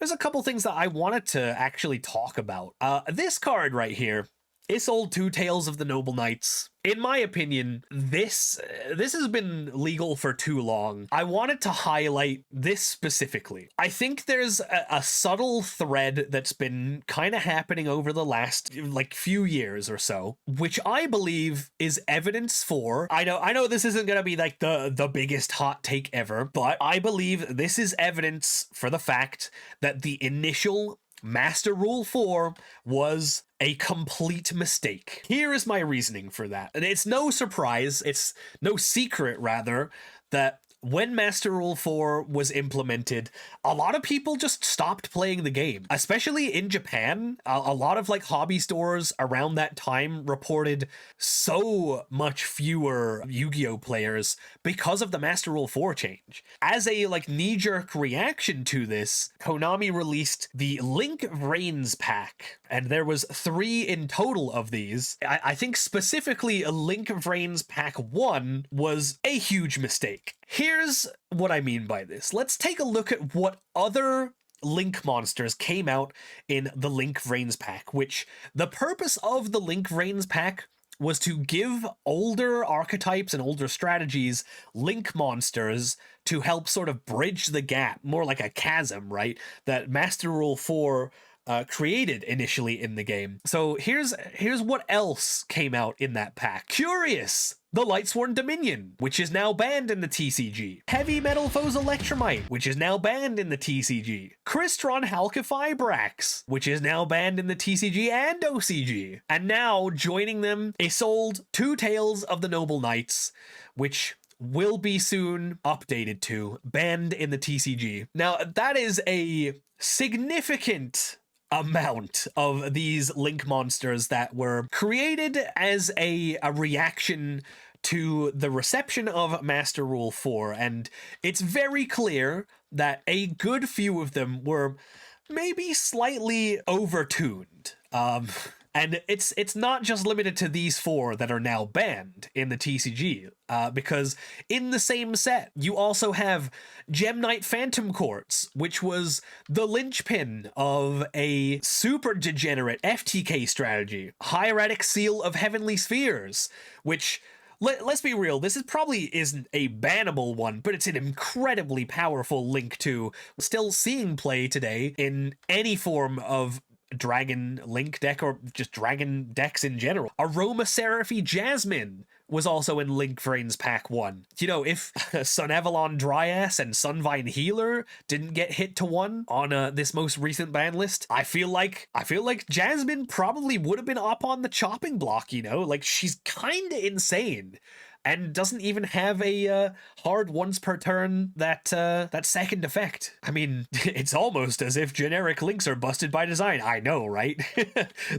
there's a couple things that I wanted to actually talk about. This card right here, Isolde Two Tails of the Noble Knights. In my opinion, this has been legal for too long. I wanted to highlight this specifically. I think there's a subtle thread that's been kind of happening over the last like few years or so, which I believe is evidence for. I know this isn't gonna be like the biggest hot take ever, but I believe this is evidence for the fact that the initial Master Rule 4 was a complete mistake. Here is my reasoning for that. And it's no surprise, it's no secret rather, that when Master Rule 4 was implemented, a lot of people just stopped playing the game. Especially in Japan, a lot of like hobby stores around that time reported so much fewer Yu-Gi-Oh players because of the Master Rule 4 change. As a like knee-jerk reaction to this, Konami released the Link Vrains pack, and there was 3 in total of these. I think specifically Link Vrains pack 1 was a huge mistake. Here's what I mean by this. Let's take a look at what other Link monsters came out in the Link Vrains pack, which the purpose of the Link Vrains pack was to give older archetypes and older strategies Link monsters to help sort of bridge the gap, more like a chasm, right? That Master Rule 4 created initially in the game. So here's what else came out in that pack. Curious! The Lightsworn Dominion, which is now banned in the TCG. Heavy Metal Foes Electromite, which is now banned in the TCG. Crystron Halqifibrax, which is now banned in the TCG and OCG. And now, joining them, Isolde Two Tails of the Noble Knights, which will be soon updated to banned in the TCG. Now, that is a significant amount of these Link monsters that were created as a reaction to the reception of Master Rule 4, and it's very clear that a good few of them were maybe slightly overtuned. And it's not just limited to these 4 that are now banned in the TCG, because in the same set, you also have Gem Knight Phantom Quartz, which was the linchpin of a super degenerate FTK strategy. Hieratic Seal of Heavenly Spheres, which, let's be real, this probably isn't a bannable one, but it's an incredibly powerful Link to still seeing play today in any form of Dragon Link deck or just Dragon decks in general. Aromaseraphy Jasmine was also in Link Vrains pack 1. You know, if Sun Avalon Dryas and Sunvine Healer didn't get hit to 1 on this most recent ban list, I feel like Jasmine probably would have been up on the chopping block, you know? Like, she's kind of insane. And doesn't even have a hard once per turn that second effect. I mean, it's almost as if generic links are busted by design. I know, right?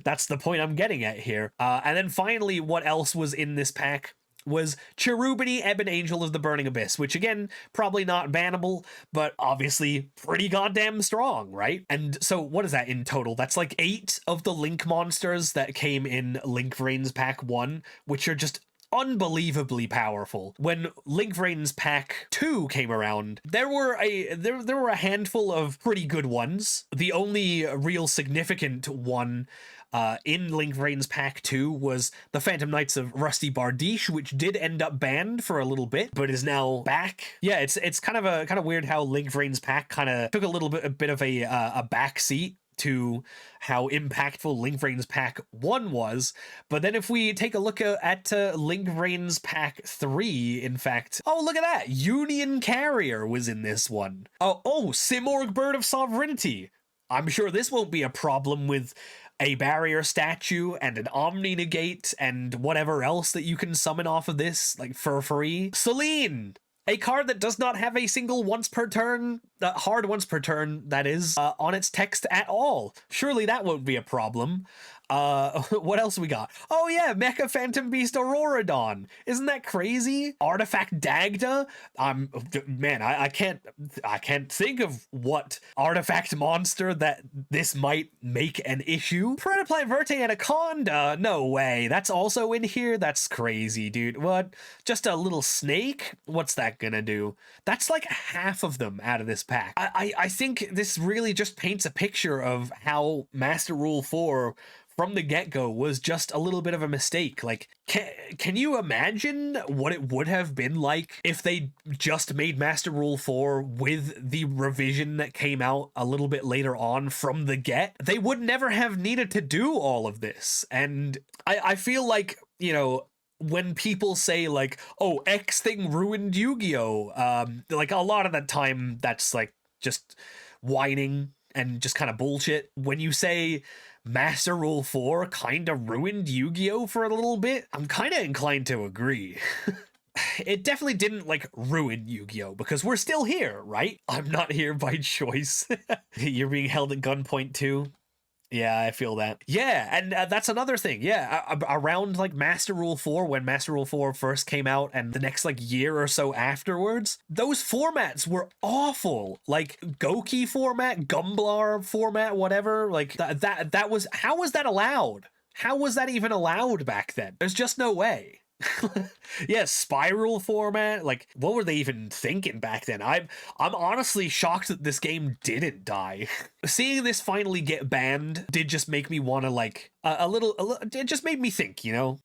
That's the point I'm getting at here. And then finally, what else was in this pack was Cherubini Ebon Angel of the Burning Abyss, which again, probably not bannable, but obviously pretty goddamn strong, right? And so what is that in total? That's like 8 of the Link monsters that came in Link Vrains pack 1, which are just unbelievably powerful. When Link Vrains pack 2 came around, there were a handful of pretty good ones. The only real significant one in Link Vrains pack 2 was the Phantom Knights of Rusty Bardiche, which did end up banned for a little bit, but is now back. Yeah, it's kind of weird how Link Vrains pack kind of took a bit of a back seat to how impactful Link Vrains pack 1 was. But then if we take a look at Link Vrains pack 3, in fact, oh, look at that, Union Carrier was in this one. Oh, Simorgh Bird of Sovereignty. I'm sure this won't be a problem with a barrier statue and an Omni Negate and whatever else that you can summon off of this, like, for free. Selene! A card that does not have a single once per turn, hard once per turn, that is, on its text at all. Surely that won't be a problem. What else we got? Oh yeah, Mecha Phantom Beast Auroradon. Isn't that crazy? Artifact Dagda. Man, I can't think of what artifact monster that this might make an issue. Predaplant Verte Anaconda. No way. That's also in here. That's crazy, dude. What? Just a little snake? What's that gonna do? That's like half of them out of this pack. I think this really just paints a picture of how Master Rule 4 from the get-go was just a little bit of a mistake. Like, can you imagine what it would have been like if they just made Master Rule 4 with the revision that came out a little bit later on from the get? They would never have needed to do all of this. And I feel like, you know, when people say like, oh, X thing ruined Yu-Gi-Oh! Like a lot of the time that's like just whining and just kind of bullshit. When you say Master Rule 4 kind of ruined Yu-Gi-Oh! For a little bit, I'm kind of inclined to agree. It definitely didn't like ruin Yu-Gi-Oh! Because we're still here, right? I'm not here by choice. You're being held at gunpoint too. Yeah, I feel that. Yeah, and that's another thing. Yeah, around like Master Rule 4, when Master Rule 4 first came out, and the next like year or so afterwards, those formats were awful. Like Goki format, Gumblar format, whatever. Like that was, how was that allowed? How was that even allowed back then? There's just no way. Yeah, spiral format. Like, what were they even thinking back then? I'm honestly shocked that this game didn't die. Seeing this finally get banned did just make me want to like a little. It just made me think, you know.